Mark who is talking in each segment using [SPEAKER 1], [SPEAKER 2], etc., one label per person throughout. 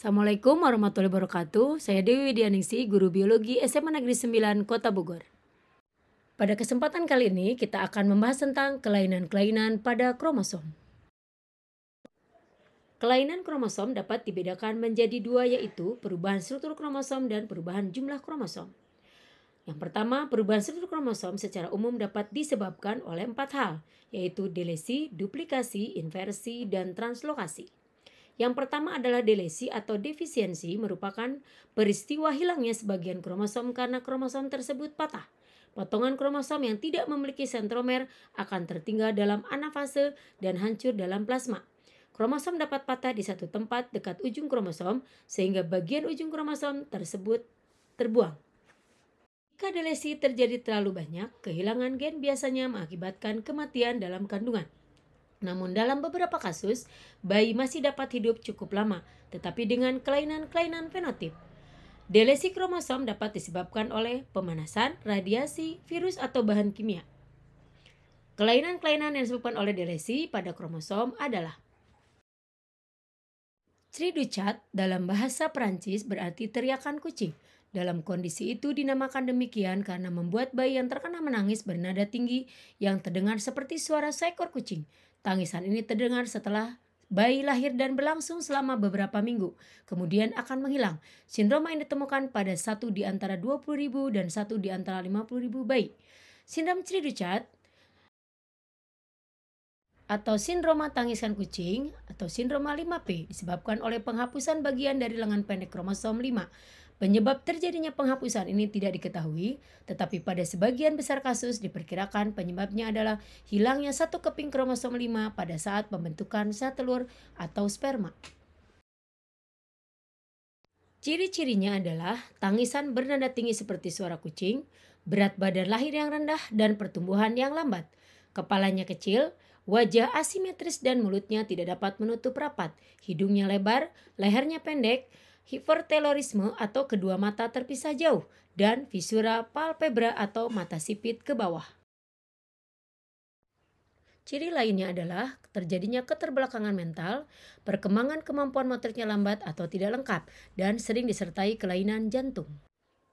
[SPEAKER 1] Assalamualaikum warahmatullahi wabarakatuh. Saya Dewi Widianingsi, Guru Biologi SMA Negeri 9, Kota Bogor. Pada kesempatan kali ini kita akan membahas tentang kelainan-kelainan pada kromosom. Kelainan kromosom dapat dibedakan menjadi dua, yaitu perubahan struktur kromosom dan perubahan jumlah kromosom. Yang pertama, perubahan struktur kromosom secara umum dapat disebabkan oleh 4 hal, yaitu delesi, duplikasi, inversi, dan translokasi. Yang pertama adalah delesi atau defisiensi, merupakan peristiwa hilangnya sebagian kromosom karena kromosom tersebut patah. Potongan kromosom yang tidak memiliki sentromer akan tertinggal dalam anafase dan hancur dalam plasma. Kromosom dapat patah di satu tempat dekat ujung kromosom sehingga bagian ujung kromosom tersebut terbuang. Jika delesi terjadi terlalu banyak, kehilangan gen biasanya mengakibatkan kematian dalam kandungan. Namun dalam beberapa kasus, bayi masih dapat hidup cukup lama, tetapi dengan kelainan-kelainan fenotip. Delesi kromosom dapat disebabkan oleh pemanasan, radiasi, virus, atau bahan kimia. Kelainan-kelainan yang disebabkan oleh delesi pada kromosom adalah Cri du chat dalam bahasa Perancis berarti teriakan kucing. Dalam kondisi itu dinamakan demikian karena membuat bayi yang terkena menangis bernada tinggi yang terdengar seperti suara seekor kucing. Tangisan ini terdengar setelah bayi lahir dan berlangsung selama beberapa minggu, kemudian akan menghilang. Sindroma ini ditemukan pada 1 di antara 20.000 dan 1 di antara 50.000 bayi. Sindrom Cri du chat atau sindroma tangisan kucing atau sindroma 5P disebabkan oleh penghapusan bagian dari lengan pendek kromosom 5. Penyebab terjadinya penghapusan ini tidak diketahui, tetapi pada sebagian besar kasus diperkirakan penyebabnya adalah hilangnya satu keping kromosom 5 pada saat pembentukan sel telur atau sperma. Ciri-cirinya adalah tangisan bernada tinggi seperti suara kucing, berat badan lahir yang rendah dan pertumbuhan yang lambat. Kepalanya kecil, wajah asimetris dan mulutnya tidak dapat menutup rapat, hidungnya lebar, lehernya pendek, hipertelorisme atau kedua mata terpisah jauh, dan visura palpebra atau mata sipit ke bawah. Ciri lainnya adalah terjadinya keterbelakangan mental, perkembangan kemampuan motoriknya lambat atau tidak lengkap, dan sering disertai kelainan jantung.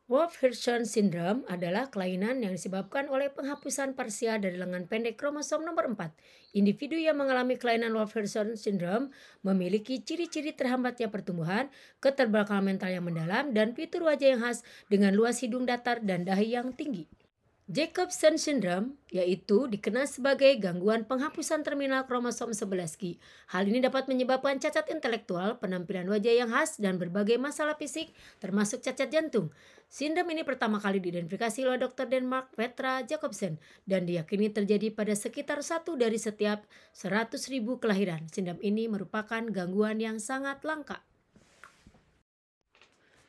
[SPEAKER 1] Wolff-Hirschhorn syndrome adalah kelainan yang disebabkan oleh penghapusan parsial dari lengan pendek kromosom nomor 4. Individu yang mengalami kelainan Wolff-Hirschhorn syndrome memiliki ciri-ciri terhambatnya pertumbuhan, keterbelakangan mental yang mendalam, dan fitur wajah yang khas dengan luas hidung datar dan dahi yang tinggi. Jacobson syndrome yaitu dikenal sebagai gangguan penghapusan terminal kromosom 11q. Hal ini dapat menyebabkan cacat intelektual, penampilan wajah yang khas, dan berbagai masalah fisik termasuk cacat jantung. Sindrom ini pertama kali diidentifikasi oleh Dr. Denmark Petra Jacobsen dan diyakini terjadi pada sekitar 1 dari setiap 100.000 kelahiran. Sindrom ini merupakan gangguan yang sangat langka.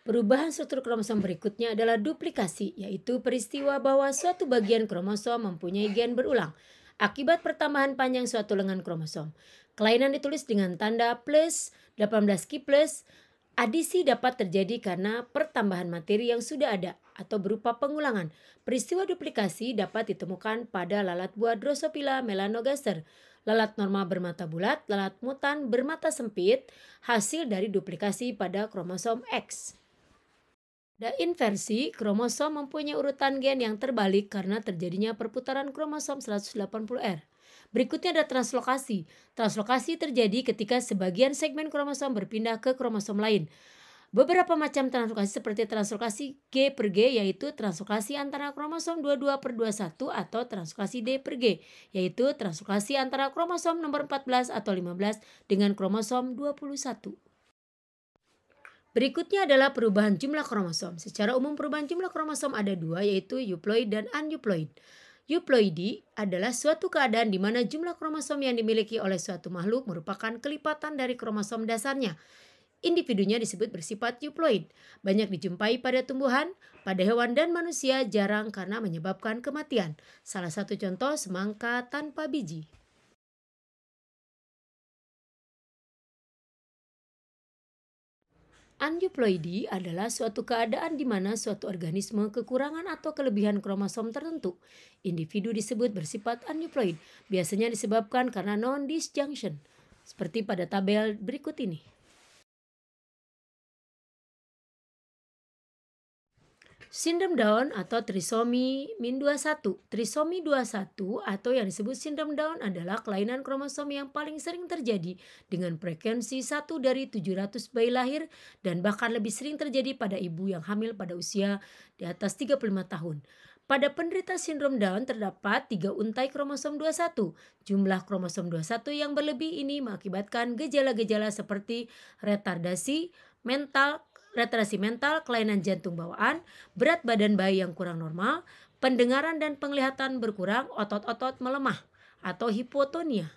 [SPEAKER 1] Perubahan struktur kromosom berikutnya adalah duplikasi, yaitu peristiwa bahwa suatu bagian kromosom mempunyai gen berulang akibat pertambahan panjang suatu lengan kromosom. Kelainan ditulis dengan tanda plus 18q+. Adisi dapat terjadi karena pertambahan materi yang sudah ada atau berupa pengulangan. Peristiwa duplikasi dapat ditemukan pada lalat buah Drosophila melanogaster, lalat normal bermata bulat, lalat mutan bermata sempit, hasil dari duplikasi pada kromosom X. Pada inversi, kromosom mempunyai urutan gen yang terbalik karena terjadinya perputaran kromosom 180R. Berikutnya ada translokasi. Translokasi terjadi ketika sebagian segmen kromosom berpindah ke kromosom lain. Beberapa macam translokasi seperti translokasi G per G yaitu translokasi antara kromosom 22/21 atau translokasi D per G yaitu translokasi antara kromosom nomor 14 atau 15 dengan kromosom 21. Berikutnya adalah perubahan jumlah kromosom. Secara umum perubahan jumlah kromosom ada dua, yaitu euploid dan aneuploid. Euploidi adalah suatu keadaan di mana jumlah kromosom yang dimiliki oleh suatu makhluk merupakan kelipatan dari kromosom dasarnya. Individunya disebut bersifat euploid. Banyak dijumpai pada tumbuhan, pada hewan dan manusia jarang karena menyebabkan kematian. Salah satu contoh semangka tanpa biji. Aneuploidi adalah suatu keadaan di mana suatu organisme kekurangan atau kelebihan kromosom tertentu. Individu disebut bersifat aneuploid, biasanya disebabkan karena non-disjunction, seperti pada tabel berikut ini. Sindrom Down atau trisomi min 21. Trisomi 21 atau yang disebut sindrom Down adalah kelainan kromosom yang paling sering terjadi dengan frekuensi 1 dari 700 bayi lahir dan bahkan lebih sering terjadi pada ibu yang hamil pada usia di atas 35 tahun. Pada penderita sindrom Down terdapat 3 untai kromosom 21. Jumlah kromosom 21 yang berlebih ini mengakibatkan gejala-gejala seperti retardasi mental, kelainan jantung bawaan, berat badan bayi yang kurang normal, pendengaran dan penglihatan berkurang, otot-otot melemah, atau hipotonia.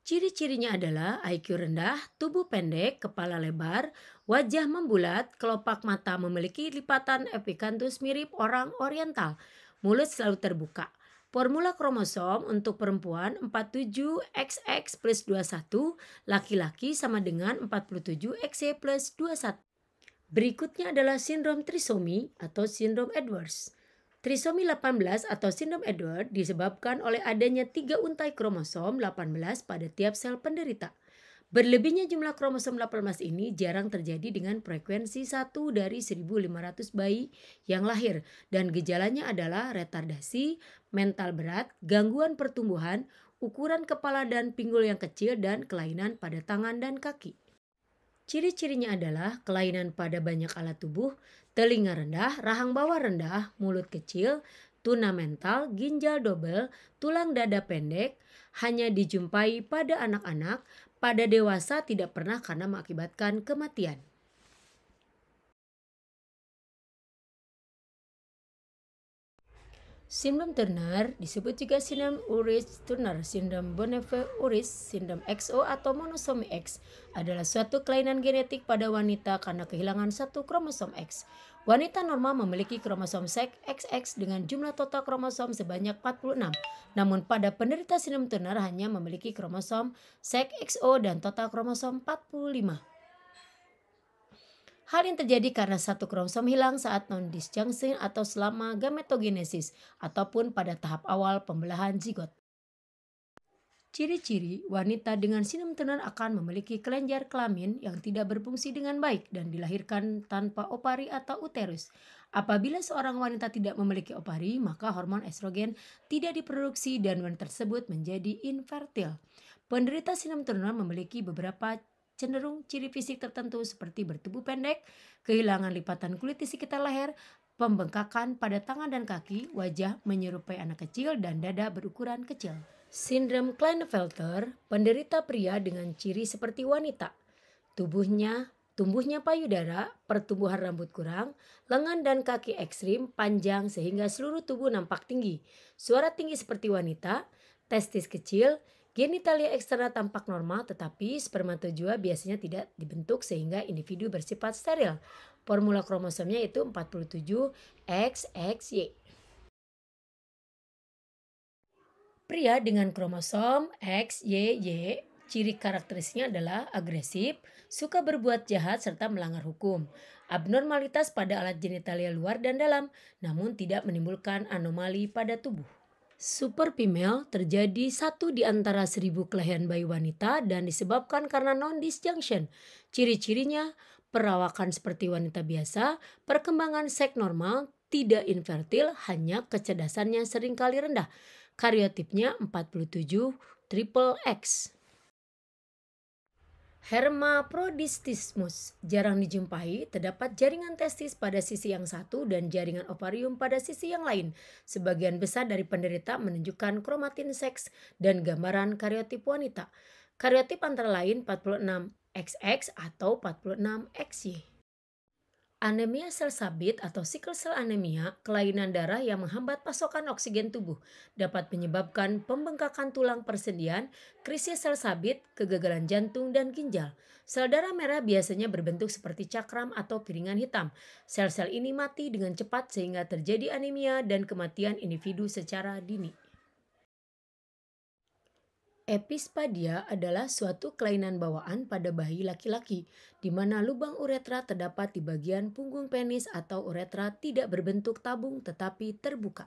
[SPEAKER 1] Ciri-cirinya adalah IQ rendah, tubuh pendek, kepala lebar, wajah membulat, kelopak mata memiliki lipatan epikanthus mirip orang oriental, mulut selalu terbuka. Formula kromosom untuk perempuan 47XX plus 21, laki-laki sama dengan 47XY plus 21. Berikutnya adalah sindrom trisomi atau sindrom Edwards. Trisomi 18 atau sindrom Edwards disebabkan oleh adanya 3 untai kromosom 18 pada tiap sel penderita. Berlebihnya jumlah kromosom 18 ini jarang terjadi dengan frekuensi 1 dari 1.500 bayi yang lahir dan gejalanya adalah retardasi, mental berat, gangguan pertumbuhan, ukuran kepala dan pinggul yang kecil dan kelainan pada tangan dan kaki. Ciri-cirinya adalah kelainan pada banyak alat tubuh, telinga rendah, rahang bawah rendah, mulut kecil, tuna mental, ginjal double, tulang dada pendek, hanya dijumpai pada anak-anak, pada dewasa tidak pernah karena mengakibatkan kematian. Sindrom Turner disebut juga sindrom Ullrich-Turner, sindrom Bonnefe-Ullrich, sindrom XO atau monosomi X adalah suatu kelainan genetik pada wanita karena kehilangan satu kromosom X. Wanita normal memiliki kromosom seks XX dengan jumlah total kromosom sebanyak 46. Namun pada penderita sindrom Turner hanya memiliki kromosom seks XO dan total kromosom 45. Hal yang terjadi karena satu kromosom hilang saat non-disjunction atau selama gametogenesis ataupun pada tahap awal pembelahan zigot. Ciri-ciri wanita dengan sindrom Turner akan memiliki kelenjar kelamin yang tidak berfungsi dengan baik dan dilahirkan tanpa ovari atau uterus. Apabila seorang wanita tidak memiliki ovari, maka hormon estrogen tidak diproduksi dan wanita tersebut menjadi infertil. Penderita sindrom Turner memiliki beberapa cenderung ciri fisik tertentu seperti bertubuh pendek, kehilangan lipatan kulit di sekitar leher, pembengkakan pada tangan dan kaki, wajah menyerupai anak kecil, dan dada berukuran kecil. Sindrom Klinefelter, penderita pria dengan ciri seperti wanita. Tumbuhnya payudara, pertumbuhan rambut kurang, lengan dan kaki ekstrim, panjang sehingga seluruh tubuh nampak tinggi, suara tinggi seperti wanita, testis kecil, genitalia eksterna tampak normal tetapi spermatozoa biasanya tidak dibentuk sehingga individu bersifat steril. Formula kromosomnya itu 47XXY. Pria dengan kromosom XYY, ciri karakteristiknya adalah agresif, suka berbuat jahat serta melanggar hukum. Abnormalitas pada alat genitalia luar dan dalam, namun tidak menimbulkan anomali pada tubuh. Super female terjadi 1 di antara 1.000 kelahiran bayi wanita dan disebabkan karena non-disjunction. Ciri-cirinya perawakan seperti wanita biasa, perkembangan seks normal, tidak infertil, hanya kecerdasannya seringkali rendah. Karyotipnya 47XXX. Hermaprodistismus jarang dijumpai, terdapat jaringan testis pada sisi yang satu dan jaringan ovarium pada sisi yang lain. Sebagian besar dari penderita menunjukkan kromatin seks dan gambaran karyotip wanita. Karyotip antara lain 46XX atau 46XY. Anemia sel sabit atau sickle cell anemia, kelainan darah yang menghambat pasokan oksigen tubuh, dapat menyebabkan pembengkakan tulang persendian, krisis sel sabit, kegagalan jantung dan ginjal. Sel darah merah biasanya berbentuk seperti cakram atau piringan hitam. Sel-sel ini mati dengan cepat sehingga terjadi anemia dan kematian individu secara dini. Epispadia adalah suatu kelainan bawaan pada bayi laki-laki, di mana lubang uretra terdapat di bagian punggung penis atau uretra tidak berbentuk tabung tetapi terbuka.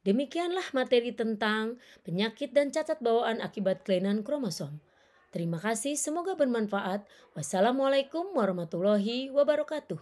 [SPEAKER 1] Demikianlah materi tentang penyakit dan cacat bawaan akibat kelainan kromosom. Terima kasih, semoga bermanfaat. Wassalamualaikum warahmatullahi wabarakatuh.